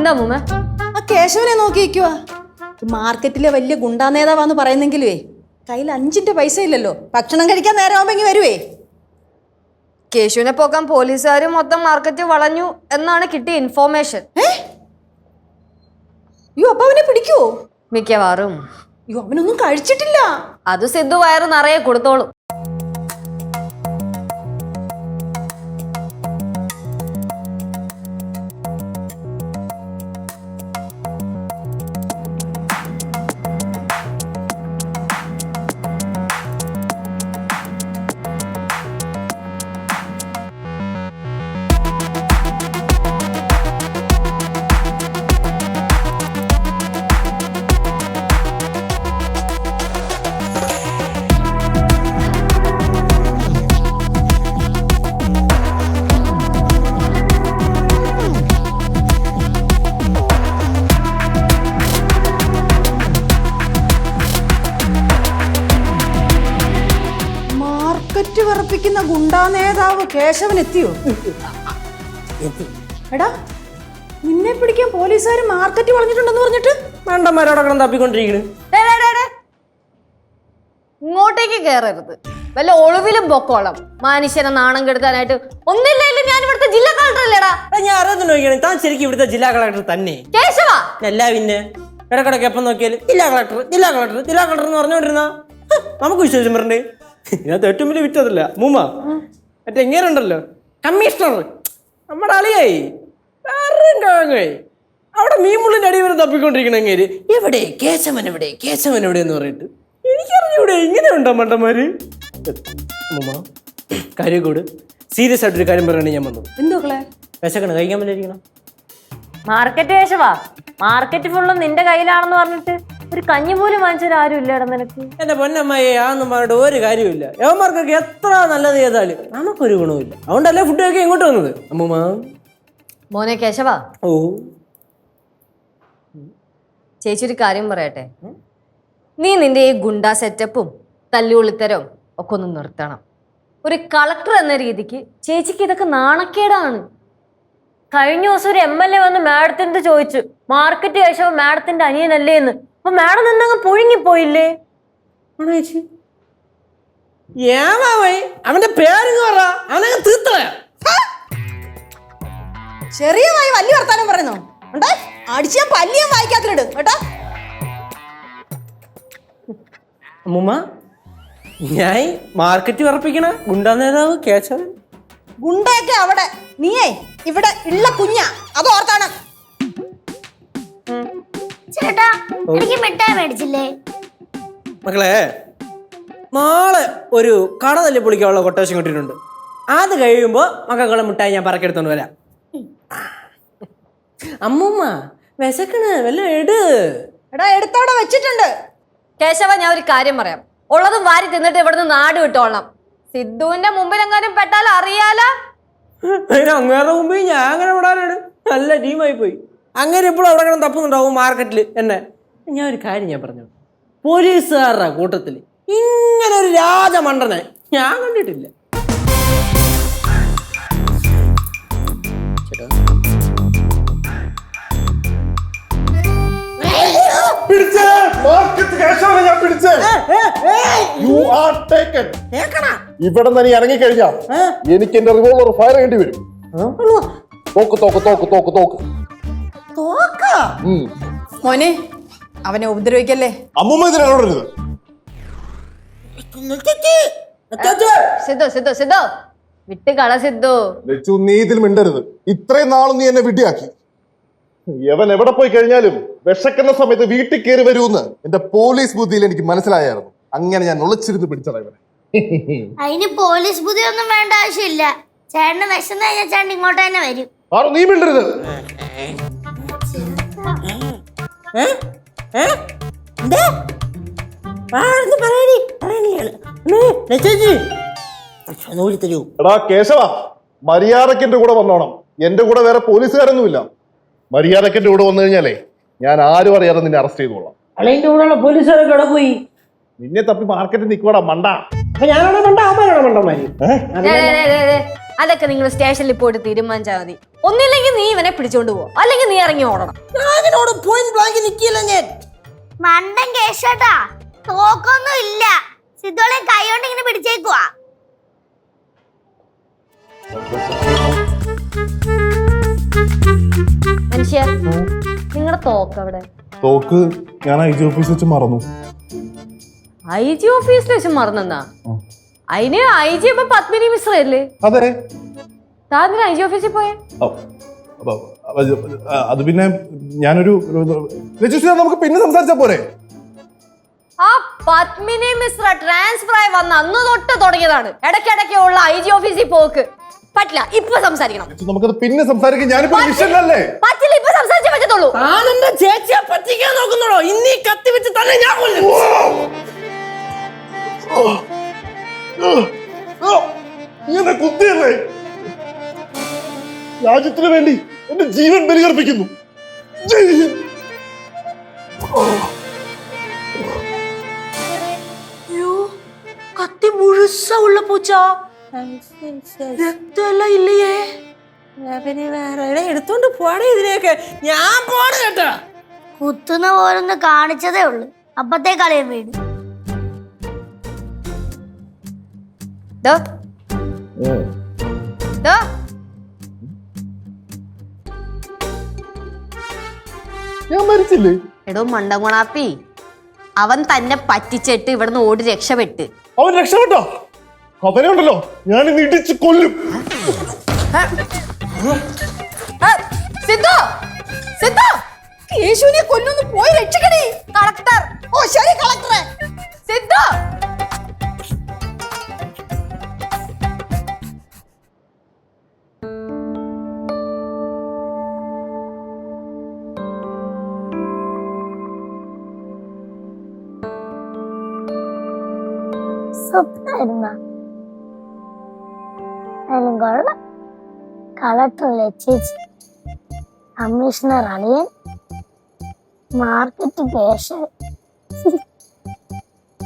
എന്താ മുമ്മ? ആ കേശവനെ നോക്കിയിരിക്കുവാ. മാർക്കറ്റിലെ വലിയ ഗുണ്ടാ നേതാവാന്ന് പറയുന്നെങ്കിലുവേ കയ്യിൽ 5 പൈസ ഇല്ലല്ലോ. ഭക്ഷണം കഴിക്കാൻ നേരം ആവുമ്പോ വരുവേ. കേശുവിനെ പോക്കാൻ പോലീസുകാർ മൊത്തം മാർക്കറ്റ് വളഞ്ഞു എന്നാണ് കിട്ടിയ ഇൻഫോർമേഷൻ. അയ്യോ, അപ്പൊ അവനെ പിടിക്കുവോ? മിക്കവാറും. അയ്യോ, അവനൊന്നും കഴിച്ചിട്ടില്ല. അത് സിദ്ധു വയറ് നിറയെ കൊടുത്തോളും. മാർക്കറ്റ് വിറപ്പിക്കുന്ന ഗുണ്ടാ നേതാവ് കേശവൻ എത്തിയോ? എടാ, നിന്നെ പിടിക്കാൻ പോലീസുകാർ മാർക്കറ്റ് വളഞ്ഞിട്ടുണ്ടെന്ന് പറഞ്ഞിട്ട് മണ്ടന്മാരോടൊക്കെ തപ്പിക്കൊണ്ടിരിക്കണ്. ഇങ്ങോട്ടേക്ക് കേറരുത്. വല്ല ഒളിവിലും പൊക്കോളം. മനുഷ്യനെ നാണം കെടുത്താനായിട്ട് ഒന്നില്ലായാലും ഞാൻ ഇവിടുത്തെ ജില്ലാ കളക്ടർ അല്ലേടാ. ഞാൻ അറിയാൻ നോക്കിയാണ് താൻ ശരിക്കും ഇവിടുത്തെ ജില്ലാ കളക്ടർ തന്നെ? കേശവ അല്ല പിന്നെ ഇടക്കിടക്ക് എപ്പം നോക്കിയാലും ജില്ലാ കളക്ടർ ജില്ലാ കളക്ടർ ജില്ലാ കളക്ടർ എന്ന് പറഞ്ഞുകൊണ്ടിരുന്ന നമുക്ക് വിശ്വാസം പറഞ്ഞേ. ഇതിനകത്ത് ഏറ്റവും വലിയ വിറ്റതല്ല മൂമ്മ, മറ്റേ എങ്ങനെയുണ്ടല്ലോ കമ്മീഷണർ, നമ്മുടെ അളിയായി അവിടെ മീൻമുള്ളിന്റെ അടി വരെ തപ്പിക്കൊണ്ടിരിക്കണ എങ്ങനെ എവിടെ കേശവൻ എവിടെ കേശവൻ എവിടെ എന്ന് പറഞ്ഞിട്ട് എനിക്കറിഞ്ഞൂടെ. ഇങ്ങനെയുണ്ടോ മണ്ടന്മാര്? മൂമ്മ കാര്യക്കൂട് സീരിയസ് ആയിട്ടൊരു കാര്യം പറയണേ ഞാൻ വന്നു. എന്തുക്കളെ വിശക്കണം, കഴിക്കാൻ പറ്റിയിരിക്കണം. മാർക്കറ്റ് കേശവാ, മാർക്കറ്റ് ഫുള്ളും നിന്റെ കയ്യിലാണെന്ന് പറഞ്ഞിട്ട് ഒരു കഞ്ഞി പോലും വാങ്ങിച്ചാൽ ആരും ഇല്ലേടാ നിനക്ക്. എന്റെ പൊന്നമ്മയെ ആന്ന് പറഞ്ഞിട്ട് ഒരു കാര്യമില്ല. യവന്മാർക്കൊക്കെ എത്ര നല്ലത് ചെയ്താലും നമുക്കൊരു ഗുണവുമില്ല. അതുകൊണ്ടല്ലേ ഫുഡ് ഒക്കെ ഇങ്ങോട്ട് വന്നത്. അമ്മൂമ്മ മോനെ കേശവ, ഓ ചേച്ചി ഒരു കാര്യം പറയട്ടെ. നീ നിന്റെ ഈ ഗുണ്ടാ സെറ്റപ്പും തല്ലുകൊള്ളിത്തരവും ഒക്കെ ഒന്ന് നിർത്തണം. ഒരു കളക്ടർ എന്ന രീതിക്ക് ചേച്ചിക്ക് ഇതൊക്കെ നാണക്കേടാണ്. കഴിഞ്ഞ ദിവസം ഒരു MLA വന്ന് മാഡത്തിന്റെ ചോദിച്ചു, മാർക്കറ്റ് കേശവ മാഡത്തിന്റെ അനിയനല്ലേ എന്ന്. അപ്പൊ മാഡം നിന്നങ്ങ് പുഴുങ്ങിപ്പോയില്ലേ? അവന്റെ പേര് അവനങ്ങ് തീർത്തളയാ. ചെറിയമായി വലിയ വർത്താനം പറയുന്നു ഉണ്ടേ? അടിച്ചാൻ പല്ലിയും വായിക്കാത്തിലിട് കേട്ടോ. അമ്മൂമ്മ, ഞാൻ മാർക്കറ്റ് വിറപ്പിക്കണ ഗുണ്ടാ നേതാവ് കേശവൻ. ഗുണ്ടയൊക്കെ അവിടെ, നീയേ ഇവിടെ ഉള്ള കുഞ്ഞാ, അത് ഓർത്താണ്. ചേട്ടാ, എനിക്ക് മിഠായി മേടിച്ചില്ലേ? മക്കളെ, നാളെ ഒരു കട തല്ലി പൊളിക്കാനുള്ള കൊട്ടേഷൻ കിട്ടിയിട്ടുണ്ട്. അത് കഴിയുമ്പോ മക്കളെ മിഠായി ഞാൻ പറക്കെടുത്തോണ്ട് വരാം. അമ്മൂമ്മ വിശക്കണ്, വല്ല എട്. എടാ, എടുത്തവിടെ വെച്ചിട്ടുണ്ട്. കേശവ, ഞാൻ ഒരു കാര്യം പറയാം. ഉള്ളതും വാരി തിന്നിട്ട് ഇവിടുന്ന് നാട് വിട്ടോളണം. സിദ്ധുവിന്റെ മുമ്പിൽ എങ്ങാനും പെട്ടാൽ അറിയാലോ. അങ്ങേരുടെ മുമ്പിൽ ഞാൻ അങ്ങനെ വിടാനാണ്. നല്ല ടീമായി പോയി. അങ്ങനെ ഇപ്പോഴും അവിടെ കിടന്ന് തപ്പുന്നുണ്ടാവും മാർക്കറ്റിൽ എന്നെ. ഞാൻ ഒരു കാര്യം ഞാൻ പറഞ്ഞു, പോലീസുകാരുടെ കൂട്ടത്തിൽ ഇങ്ങനെ ഒരു രാജമണ്ടനെ ഞാൻ കണ്ടിട്ടില്ല. ഇവിടെ നിന്ന് ഇറങ്ങിക്കഴിഞ്ഞാ എനിക്ക് എന്റെ റിവോൾവർ ഫയർ ചെയ്യേണ്ടി വരും. തോക്ക് തോക്ക് തോക്ക് തോക്ക് തോക്ക് മോനെ, അവനെ ഉപദ്രവിക്കല്ലേ. അമ്മൂമ്മ ഇതിനോടരുത്. സിദ്ധു സിദ്ധു സിദ്ധു വിട്ട് കള സിദ്ധു. ലച്ചു, നീ ഇതിൽ മിണ്ടരുത്. ഇത്രയും നാളും നീ എന്നെ വിട്ടിയാക്കി. യവൻ എവിടെ പോയി കഴിഞ്ഞാലും വിശക്കുന്ന സമയത്ത് വീട്ടിൽ കയറി വരുമെന്ന് എന്റെ പോലീസ് ബുദ്ധിയിൽ എനിക്ക് മനസ്സിലായിരുന്നു. അങ്ങനെ ഞാൻ ഒളിച്ചിരുന്ന് പിടിച്ചതാ ഇവനെ. അതിന് പോലീസ് ബുദ്ധി ഒന്നും വേണ്ട ആവശ്യമില്ല. ചേട്ടന് വിശന്ന് കഴിഞ്ഞാൽ ചേട്ടൻ ഇങ്ങോട്ട് തന്നെ വരും. ആണോ? നീ മിണ്ടരുത്. എടാ കേശവ, മര്യാദക്ക് എന്റെ കൂടെ വന്നോണം. എന്റെ കൂടെ വേറെ പോലീസുകാരൊന്നുമില്ല. മര്യാദക്ക് എന്റെ കൂടെ വന്നു കഴിഞ്ഞാലേ ഞാൻ ആരും അറിയാതെ നിന്നെ അറസ്റ്റ് ചെയ്തോളാം. അളിയന്റെ കൂടെയുള്ള പോലീസുകാരൊക്കെ ഇവിടെ പോയി. നിന്നെ തപ്പി മാർക്കറ്റിൽ നിൽക്കോടാ മണ്ട. ഞാനാണോ മണ്ട, അമ്മയാണോ മണ്ടന്മാര്? അതൊക്കെ നിങ്ങൾ സ്റ്റേഷനിൽ പോയിട്ട് തീരുമാനിച്ചാൽ മതി. ഒന്നില്ലെങ്കിൽ നീ ഇവനെ പിടിച്ചോണ്ട് പോ, അല്ലെങ്കിൽ നീ ഇറങ്ങി ഓടണം. ഞാനോട് പോയിന്റ് ബ്ലാങ്ക് നിക്കില്ല ഞാൻ. മണ്ടൻ കേശോട്ടാ, തോക്കൊന്നും ഇല്ല. സിദ്ധോളെ കൈ കൊണ്ട് ഇങ്ങനെ പിടിച്ചേക്കുവാ. മനുഷ്യ, നിങ്ങളുടെ തോക്ക് അവിടെ? തോക്ക് ഞാൻ IG ഓഫീസ് വെച്ച് മറന്നു. IG ഓഫീസിൽ വെച്ച് മറന്നെന്നാ? അതിന് IG ഇപ്പൊ പത്മിനി മിശ്ര അല്ലേ? അതെ. താൻ IG ഓഫീസിൽ പോയേ? അത് പിന്നെ ഞാനൊരു നമുക്ക് പിന്നെ സംസാരിച്ചാ പോരെ? ആ പത്മിനി മിശ്ര ട്രാൻസ്ഫർ ആയി വന്ന അന്ന് തൊട്ട് തുടങ്ങിയതാണ് ഇടയ്ക്കിടയ്ക്ക് ഉള്ള IG ഓഫീസിൽ പോക്ക്. പറ്റില്ല, ഇപ്പൊ സംസാരിക്കണം. നമുക്കത് പിന്നെ സംസാരിക്കാം. ഞാനിപ്പോ മിഷനിലല്ലേ? പറ്റില്ല, ഇപ്പൊ സംസാരിച്ചേ പറ്റത്തുള്ളൂ. താനെന്റെ ചേച്ചിയെ പറ്റിക്കാൻ നോക്കുന്നുണ്ടോ? ഇന്നീ കത്തി വെച്ച് തന്നെ ഞാൻ കൊല്ലും. ഇങ്ങനെ കുത്തിയല്ലേ? രാജ്യത്തിന് വേണ്ടി എന്റെ ജീവൻ ബലികർപ്പിക്കുന്നു. കത്തി മുഴുസ ഉള്ള പൂച്ച, രക്തമെല്ലാം ഇല്ലയേ? വേറെ എടുത്തോണ്ട് പോടേ ഇതിനെയൊക്കെ. ഞാൻ പോണ കേട്ടാ. കുത്തുന്ന പോലൊന്ന് കാണിച്ചതേ ഉള്ളു, അപ്പത്തെ കളിയും വീട്. ദോ. ദോ. ഞാൻ മരിച്ചില്ലേ? എടോ മണ്ടങ്ങുണാപ്പി, അവൻ തന്നെ പറ്റിച്ചിട്ട് ഇവിടുന്ന് ഓടി രക്ഷപ്പെട്ട്. അവൻ രക്ഷപ്പെട്ടോ? അവനെ ഉണ്ടല്ലോ ഞാൻ ഇന്ന് ഇടിച്ച് കൊല്ലും. സിദ്ധു, സിദ്ധു, യേശുവിനെ കൊല്ലൊന്ന് പോയി രക്ഷിക്കണേ. കളക്ടർ. ഓ ശരി കളക്ടറെ. സിദ്ധു. സ്വപ്നായിരുന്ന അതിലും കൊള്ളാം. കളക്ടറല്ലേ ചേച്ചി, കമ്മീഷണർ അളിയൻ, മാർക്കറ്റ് കേശവൻ.